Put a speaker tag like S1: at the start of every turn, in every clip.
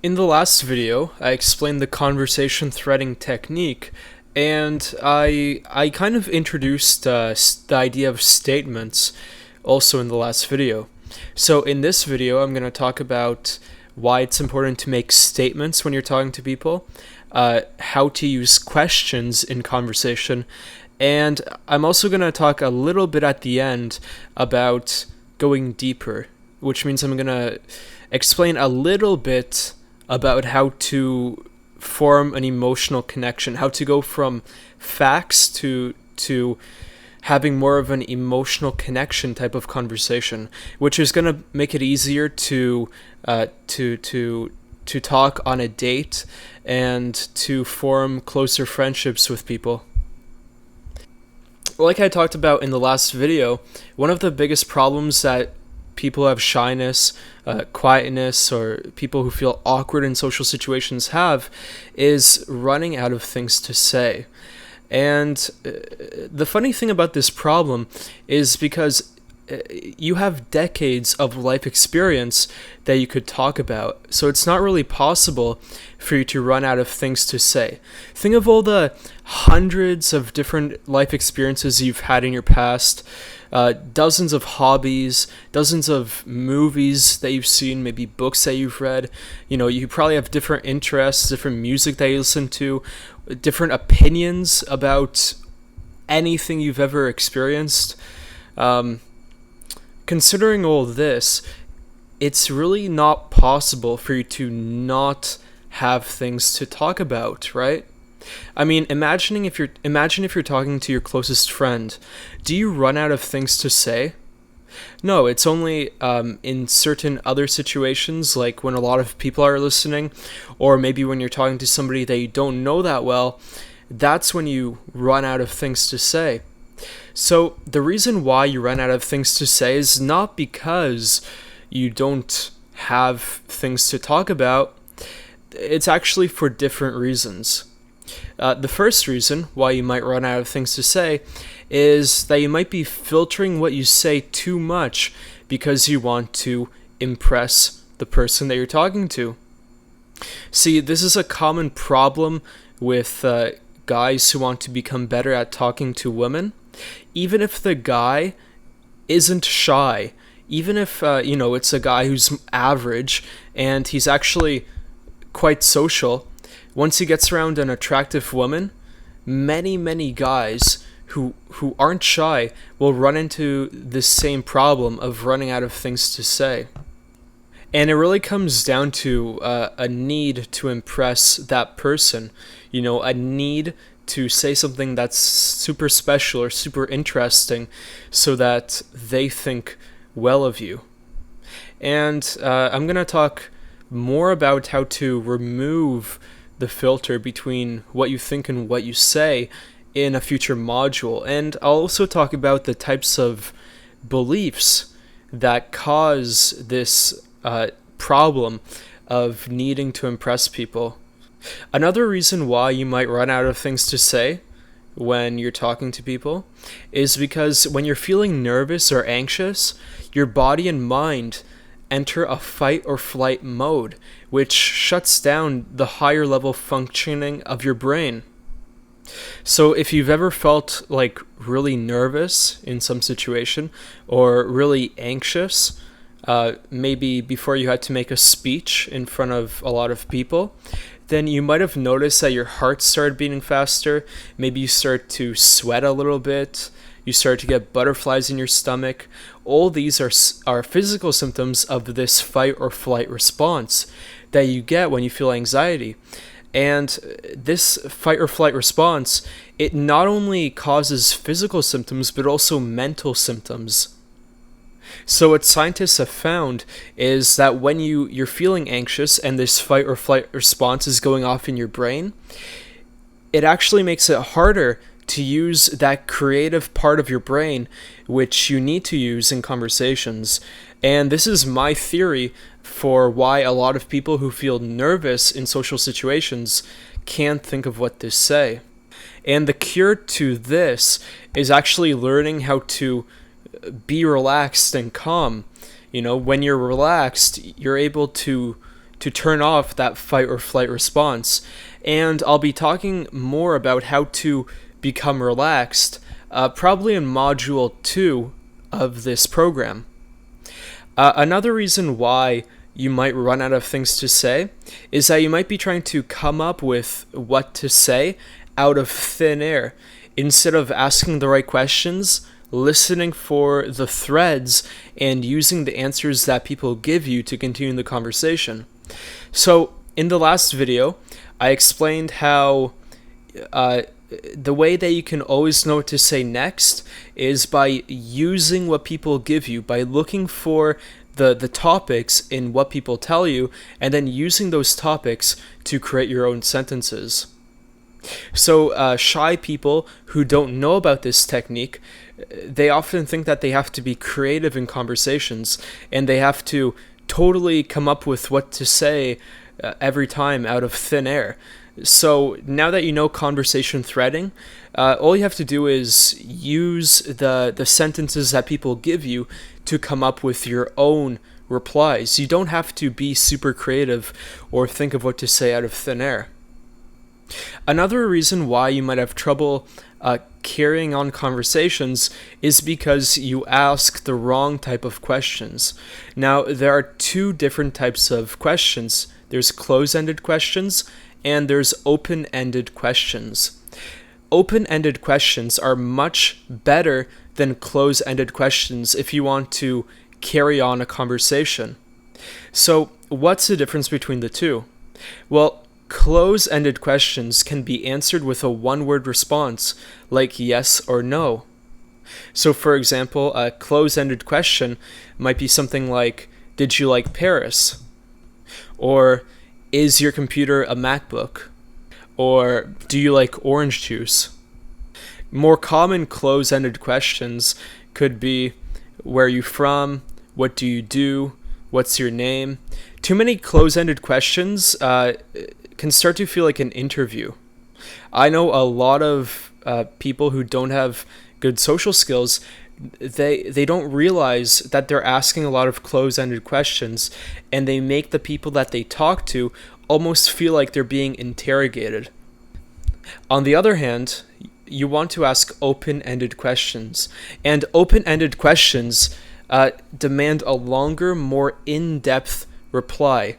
S1: In the last video, I explained the conversation threading technique, and I kind of introduced the idea of statements also in the last video. So in this video, I'm going to talk about why it's important to make statements when you're talking to people, how to use questions in conversation, and I'm also going to talk a little bit at the end about going deeper, which means I'm going to explain a little bit about how to form an emotional connection, how to go from facts to having more of an emotional connection type of conversation, which is going to make it easier to talk on a date and to form closer friendships with people. Like I talked about in the last video, one of the biggest problems that people who have shyness, quietness, or people who feel awkward in social situations have is running out of things to say. And the funny thing about this problem is because you have decades of life experience that you could talk about, so it's not really possible for you to run out of things to say. Think of all the hundreds of different life experiences you've had in your past, dozens of hobbies, dozens of movies that you've seen, maybe books that you've read. You know, you probably have different interests, different music that you listen to, different opinions about anything you've ever experienced. Considering all this, it's really not possible for you to not have things to talk about, right? I mean, imagine if you're talking to your closest friend. Do you run out of things to say? No, it's only in certain other situations, like when a lot of people are listening, or maybe when you're talking to somebody that you don't know that well. That's when you run out of things to say. So the reason why you run out of things to say is not because you don't have things to talk about. It's actually for different reasons. The first reason why you might run out of things to say is that you might be filtering what you say too much because you want to impress the person that you're talking to. See, this is a common problem with guys who want to become better at talking to women. Even if the guy isn't shy, even if it's a guy who's average and he's actually quite social, once he gets around an attractive woman, many guys who aren't shy will run into this same problem of running out of things to say. And it really comes down to a need to impress that person, a need to say something that's super special or super interesting so that they think well of you. And I'm going to talk more about how to remove the filter between what you think and what you say in a future module. And I'll also talk about the types of beliefs that cause this problem of needing to impress people. Another reason why you might run out of things to say when you're talking to people is because when you're feeling nervous or anxious, your body and mind enter a fight or flight mode, which shuts down the higher level functioning of your brain. So if you've ever felt like really nervous in some situation or really anxious, maybe before you had to make a speech in front of a lot of people, then you might have noticed that your heart started beating faster. Maybe you start to sweat a little bit. You start to get butterflies in your stomach. All these are physical symptoms of this fight or flight response that you get when you feel anxiety. And this fight or flight response, it not only causes physical symptoms, but also mental symptoms. So what scientists have found is that when you're feeling anxious and this fight or flight response is going off in your brain, it actually makes it harder to use that creative part of your brain which you need to use in conversations. And this is my theory for why a lot of people who feel nervous in social situations can't think of what to say. And the cure to this is actually learning how to be relaxed and calm. When you're relaxed, you're able to to turn off that fight or flight response. And I'll be talking more about how to become relaxed, probably in Module 2 of this program. Another reason why you might run out of things to say is that you might be trying to come up with what to say out of thin air instead of asking the right questions, listening for the threads, and using the answers that people give you to continue the conversation. So in the last video, I explained how the way that you can always know what to say next is by using what people give you, by looking for the topics in what people tell you, and then using those topics to create your own sentences. So shy people who don't know about this technique, they often think that they have to be creative in conversations, and they have to totally come up with what to say every time out of thin air. So now that you know conversation threading, all you have to do is use the sentences that people give you to come up with your own replies. You don't have to be super creative or think of what to say out of thin air. Another reason why you might have trouble carrying on conversations is because you ask the wrong type of questions. Now, there are two different types of questions. There's close-ended questions and there's open-ended questions. Open-ended questions are much better than close-ended questions if you want to carry on a conversation. So, what's the difference between the two? Well, close-ended questions can be answered with a one-word response, like yes or no. So, for example, a close-ended question might be something like, did you like Paris? Or, is your computer a MacBook? Or, do you like orange juice? More common close-ended questions could be, where are you from? What do you do? What's your name? Too many close-ended questions can start to feel like an interview. I know a lot of people who don't have good social skills. They don't realize that they're asking a lot of close-ended questions, and they make the people that they talk to almost feel like they're being interrogated. On the other hand, you want to ask open-ended questions, and open-ended questions demand a longer, more in-depth reply.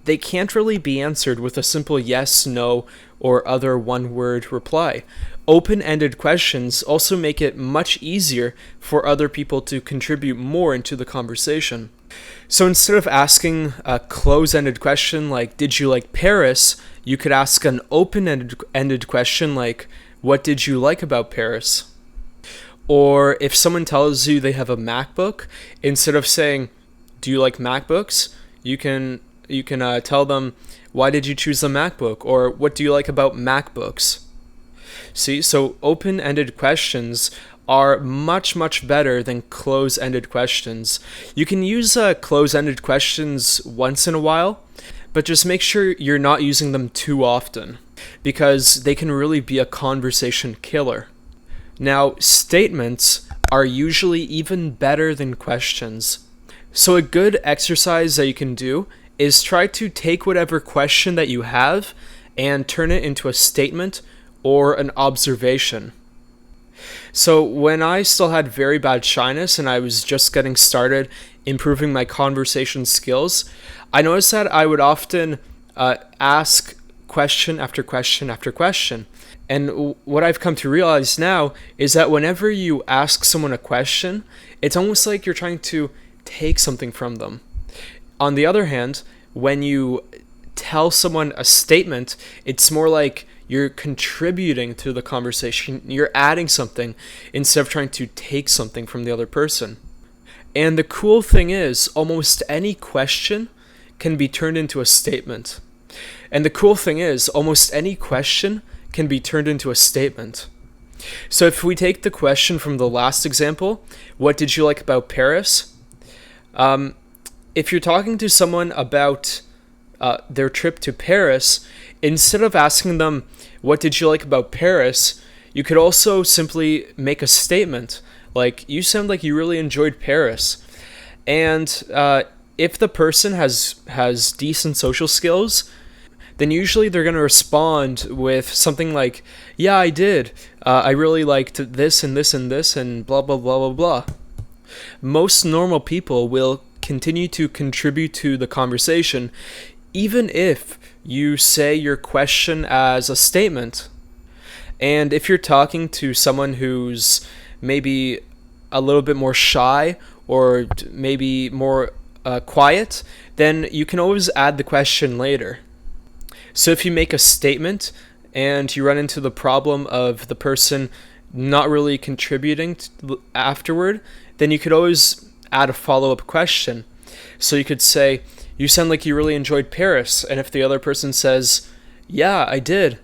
S1: They can't really be answered with a simple yes, no, or other one-word reply. Open-ended questions also make it much easier for other people to contribute more into the conversation. So instead of asking a close-ended question like, did you like Paris? You could ask an open-ended question like, what did you like about Paris? Or if someone tells you they have a MacBook, instead of saying, do you like MacBooks? You can tell them, why did you choose the MacBook? Or what do you like about MacBooks? See, so open-ended questions are much, much better than close-ended questions. You can use close-ended questions once in a while, but just make sure you're not using them too often, because they can really be a conversation killer. Now, statements are usually even better than questions. So a good exercise that you can do is try to take whatever question that you have and turn it into a statement or an observation. So when I still had very bad shyness and I was just getting started improving my conversation skills, I noticed that I would often ask question after question after question. And what I've come to realize now is that whenever you ask someone a question, it's almost like you're trying to take something from them. On the other hand, when you tell someone a statement, it's more like you're contributing to the conversation. You're adding something instead of trying to take something from the other person. And the cool thing is, almost any question can be turned into a statement. And the cool thing is, almost any question can be turned into a statement. So if we take the question from the last example, what did you like about Paris? If you're talking to someone about their trip to Paris, instead of asking them, what did you like about Paris? You could also simply make a statement like, you sound like you really enjoyed Paris. And if the person has decent social skills, then usually they're going to respond with something like, yeah, I did. I really liked this and this and this and blah, blah, blah, blah, blah. Most normal people will continue to contribute to the conversation, even if you say your question as a statement. And if you're talking to someone who's maybe a little bit more shy or maybe more quiet, then you can always add the question later. So if you make a statement and you run into the problem of the person not really contributing afterward, then you could always add a follow-up question. So you could say, you sound like you really enjoyed Paris. And if the other person says, yeah, I did,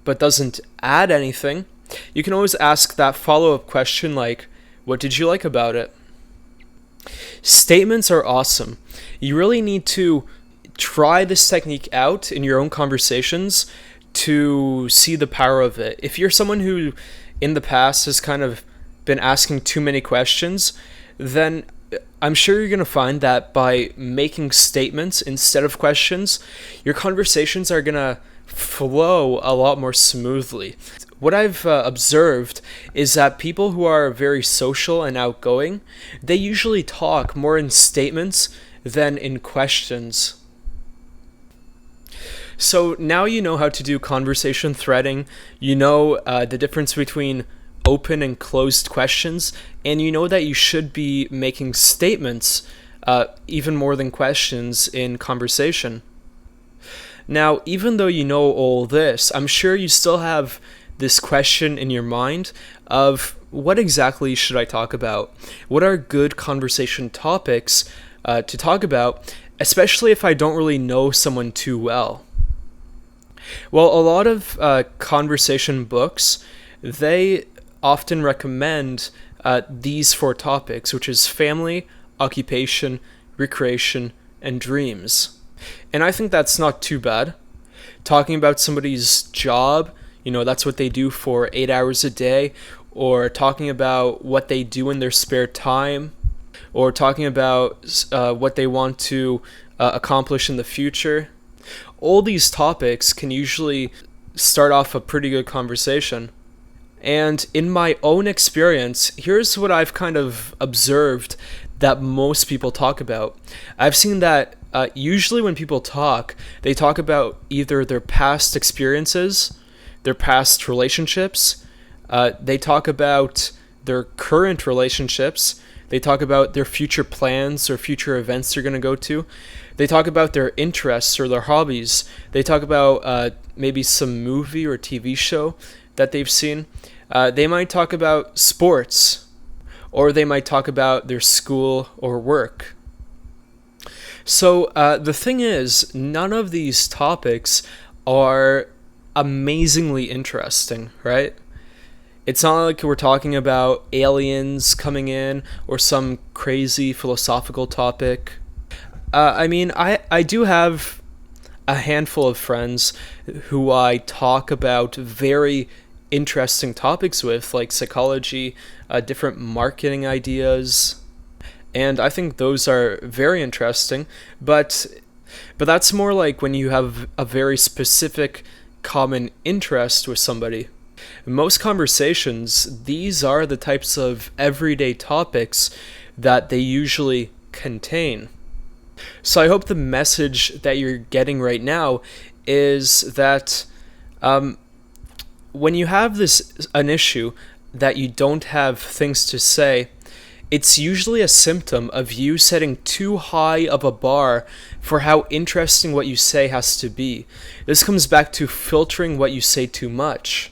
S1: but doesn't add anything, you can always ask that follow-up question like, what did you like about it? Statements are awesome. You really need to try this technique out in your own conversations to see the power of it. If you're someone who in the past has kind of been asking too many questions, then I'm sure you're going to find that by making statements instead of questions, your conversations are going to flow a lot more smoothly. What I've observed is that people who are very social and outgoing, they usually talk more in statements than in questions. So now you know how to do conversation threading, you know the difference between open and closed questions, and you know that you should be making statements even more than questions in conversation. Now, even though you know all this, I'm sure you still have this question in your mind of what exactly should I talk about? What are good conversation topics to talk about, especially if I don't really know someone too well? Well, a lot of conversation books, they often recommend these 4 topics, which is family, occupation, recreation, and dreams. And I think that's not too bad. Talking about somebody's job, that's what they do for 8 hours a day, or talking about what they do in their spare time, or talking about what they want to accomplish in the future. All these topics can usually start off a pretty good conversation. And in my own experience, here's what I've kind of observed that most people talk about. I've seen that usually when people talk, they talk about either their past experiences, their past relationships, they talk about their current relationships, they talk about their future plans or future events they're going to go to. They talk about their interests or their hobbies. They talk about maybe some movie or TV show that they've seen. They might talk about sports, or they might talk about their school or work. So the thing is, none of these topics are amazingly interesting, right? It's not like we're talking about aliens coming in or some crazy philosophical topic. I do have a handful of friends who I talk about very interesting topics with, like psychology, different marketing ideas, and I think those are very interesting, but that's more like when you have a very specific common interest with somebody. Most conversations, these are the types of everyday topics that they usually contain. So I hope the message that you're getting right now is that when you have an issue that you don't have things to say, it's usually a symptom of you setting too high of a bar for how interesting what you say has to be. This comes back to filtering what you say too much.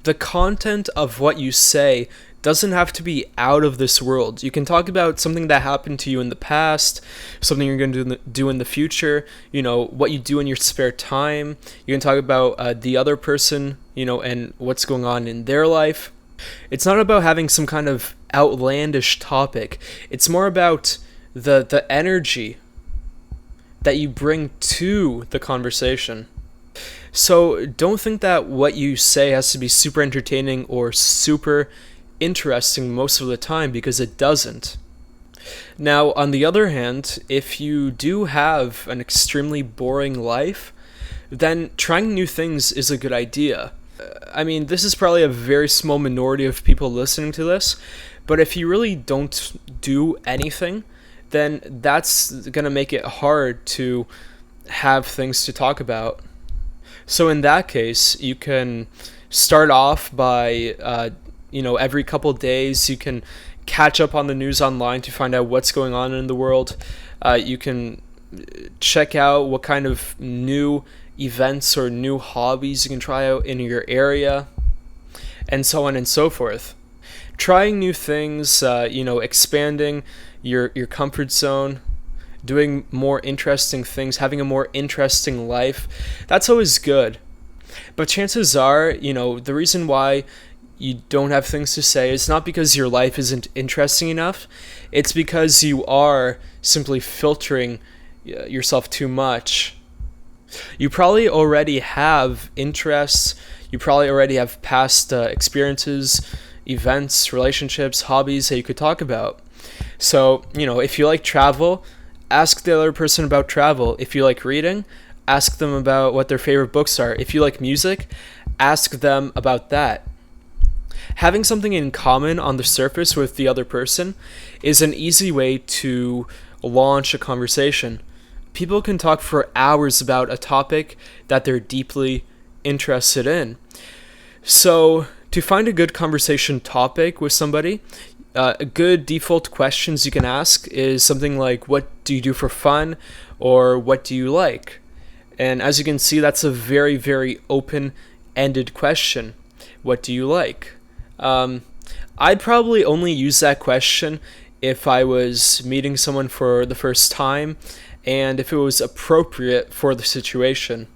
S1: The content of what you say doesn't have to be out of this world. You can talk about something that happened to you in the past, something you're going to do in the future, what you do in your spare time. You can talk about the other person, and what's going on in their life. It's not about having some kind of outlandish topic. It's more about the energy that you bring to the conversation. So don't think that what you say has to be super entertaining or super interesting most of the time, because it doesn't. Now, on the other hand, if you do have an extremely boring life, then trying new things is a good idea. I mean, this is probably a very small minority of people listening to this, but if you really don't do anything, then that's going to make it hard to have things to talk about. So in that case, you can start off by, every couple days, you can catch up on the news online to find out what's going on in the world. You can check out what kind of new events or new hobbies you can try out in your area, and so on and so forth. Trying new things, expanding your comfort zone, doing more interesting things, having a more interesting life, that's always good. But chances are, the reason why you don't have things to say is not because your life isn't interesting enough. It's because you are simply filtering yourself too much. You probably already have interests. You probably already have past experiences, events, relationships, hobbies that you could talk about. So, if you like travel, ask the other person about travel. If you like reading, ask them about what their favorite books are. If you like music, ask them about that. Having something in common on the surface with the other person is an easy way to launch a conversation. People can talk for hours about a topic that they're deeply interested in. So, to find a good conversation topic with somebody, a good default questions you can ask is something like, what do you do for fun? Or what do you like? And as you can see, that's a very, very open-ended question. What do you like? I'd probably only use that question if I was meeting someone for the first time and if it was appropriate for the situation.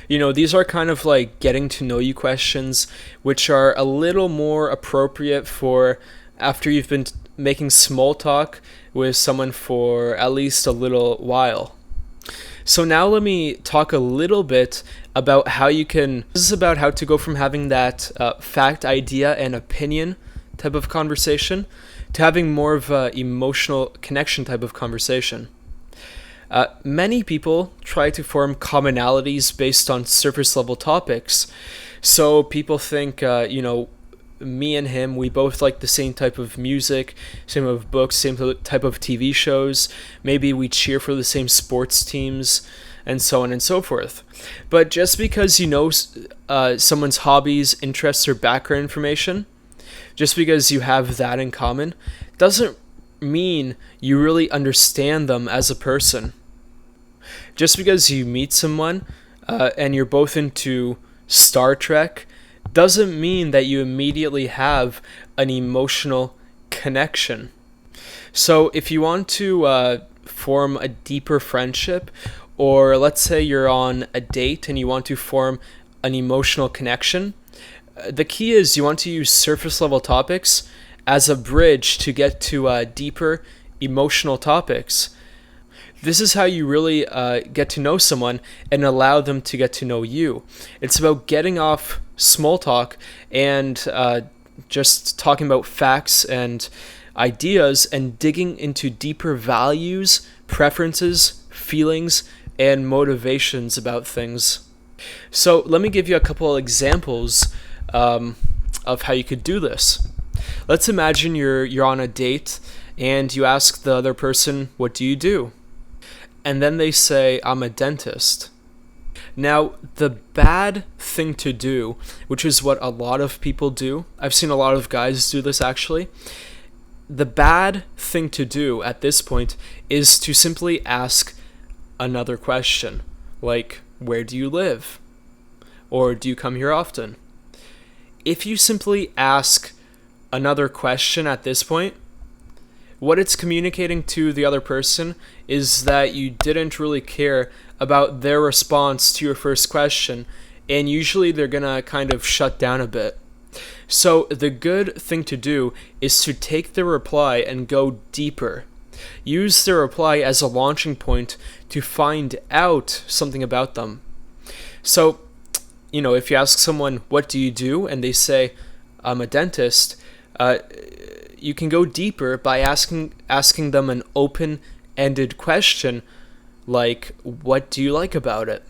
S1: These are kind of like getting to know you questions, which are a little more appropriate for after you've been making small talk with someone for at least a little while. So now let me talk a little bit about this is about how to go from having that fact, idea, and opinion type of conversation to having more of a emotional connection type of conversation. Many people try to form commonalities based on surface level topics. So people think, me and him, we both like the same type of music, same type of books, same type of TV shows. Maybe we cheer for the same sports teams, and so on and so forth. But just because you know someone's hobbies, interests, or background information, just because you have that in common, doesn't mean you really understand them as a person. Just because you meet someone and you're both into Star Trek doesn't mean that you immediately have an emotional connection. So if you want to form a deeper friendship, or let's say you're on a date and you want to form an emotional connection, the key is you want to use surface level topics as a bridge to get to deeper emotional topics. This is how you really get to know someone and allow them to get to know you. It's about getting off small talk and just talking about facts and ideas and digging into deeper values, preferences, feelings, and motivations about things. So let me give you a couple of examples of how you could do this. Let's imagine you're on a date and you ask the other person, what do you do? And then they say, I'm a dentist. Now, the bad thing to do, which is what a lot of people do, I've seen a lot of guys do this actually, the bad thing to do at this point is to simply ask another question, like, where do you live? Or do you come here often? If you simply ask another question at this point, what it's communicating to the other person is that you didn't really care about their response to your first question, and usually they're gonna kind of shut down a bit. So the good thing to do is to take the reply and go deeper. Use the reply as a launching point to find out something about them. So, if you ask someone, what do you do? And they say, I'm a dentist, you can go deeper by asking them an open-ended question like, what do you like about it?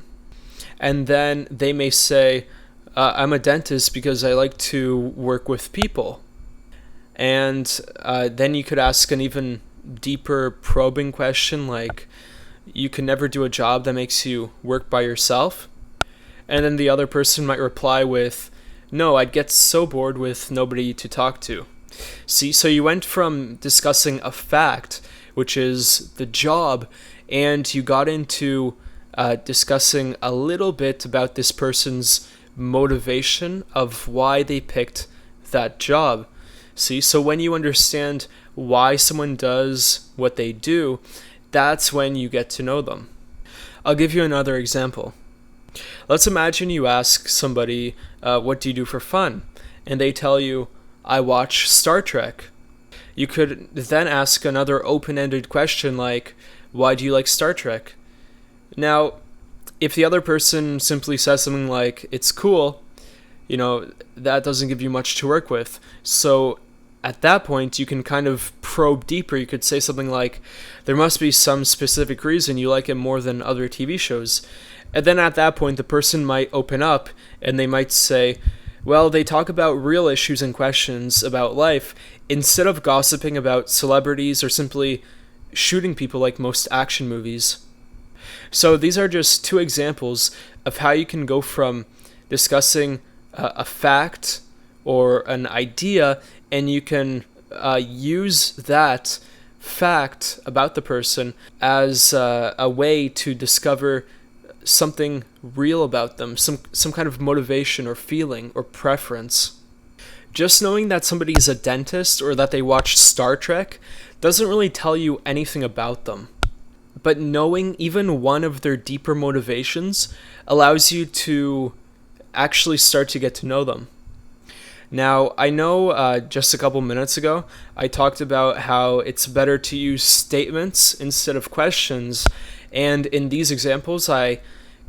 S1: And then they may say, I'm a dentist because I like to work with people. And then you could ask an even deeper probing question like, you can never do a job that makes you work by yourself? And then the other person might reply with, no, I'd get so bored with nobody to talk to. See, so you went from discussing a fact, which is the job, and you got into discussing a little bit about this person's motivation of why they picked that job. See, so when you understand why someone does what they do, that's when you get to know them. I'll give you another example. Let's imagine you ask somebody, what do you do for fun? And they tell you, I watch Star Trek. You could then ask another open-ended question like, why do you like Star Trek? Now, if the other person simply says something like, it's cool, that doesn't give you much to work with. So at that point, you can kind of probe deeper. You could say something like, there must be some specific reason you like it more than other TV shows. And then at that point, the person might open up and they might say, well, they talk about real issues and questions about life instead of gossiping about celebrities or simply shooting people like most action movies. So these are just two examples of how you can go from discussing a fact or an idea, and you can use that fact about the person as a way to discover something real about them, some kind of motivation or feeling or preference. Just knowing that somebody is a dentist or that they watch Star Trek doesn't really tell you anything about them. But knowing even one of their deeper motivations allows you to actually start to get to know them. Now, I know just a couple minutes ago, I talked about how it's better to use statements instead of questions, and in these examples, I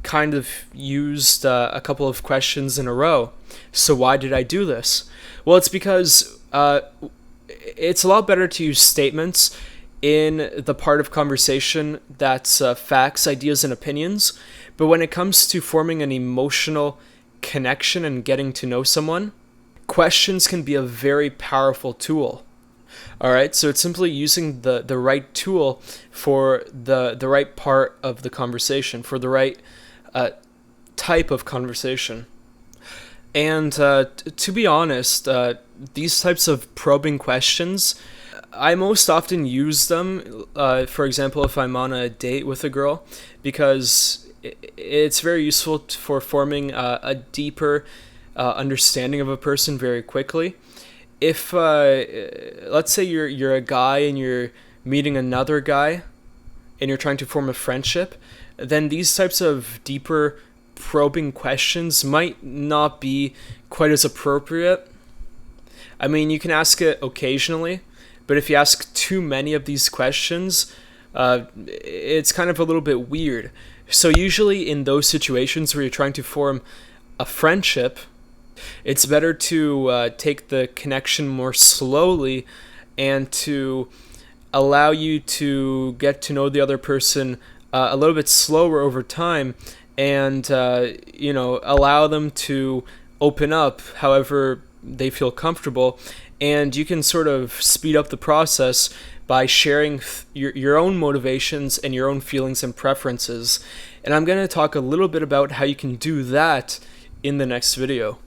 S1: kind of used a couple of questions in a row. So why did I do this? Well, it's because it's a lot better to use statements in the part of conversation that's facts, ideas, and opinions, but when it comes to forming an emotional connection and getting to know someone, questions can be a very powerful tool. Alright, so it's simply using the right tool for the right part of the conversation, for the right type of conversation. And to be honest, these types of probing questions, I most often use them, for example, if I'm on a date with a girl, because it's very useful for forming a deeper understanding of a person very quickly. If let's say you're a guy and you're meeting another guy and you're trying to form a friendship, then these types of deeper probing questions might not be quite as appropriate. I mean, you can ask it occasionally, but if you ask too many of these questions, it's kind of a little bit weird. So usually in those situations where you're trying to form a friendship, it's better to take the connection more slowly and to allow you to get to know the other person a little bit slower over time, and allow them to open up however they feel comfortable, and you can sort of speed up the process by sharing your own motivations and your own feelings and preferences. And I'm going to talk a little bit about how you can do that in the next video.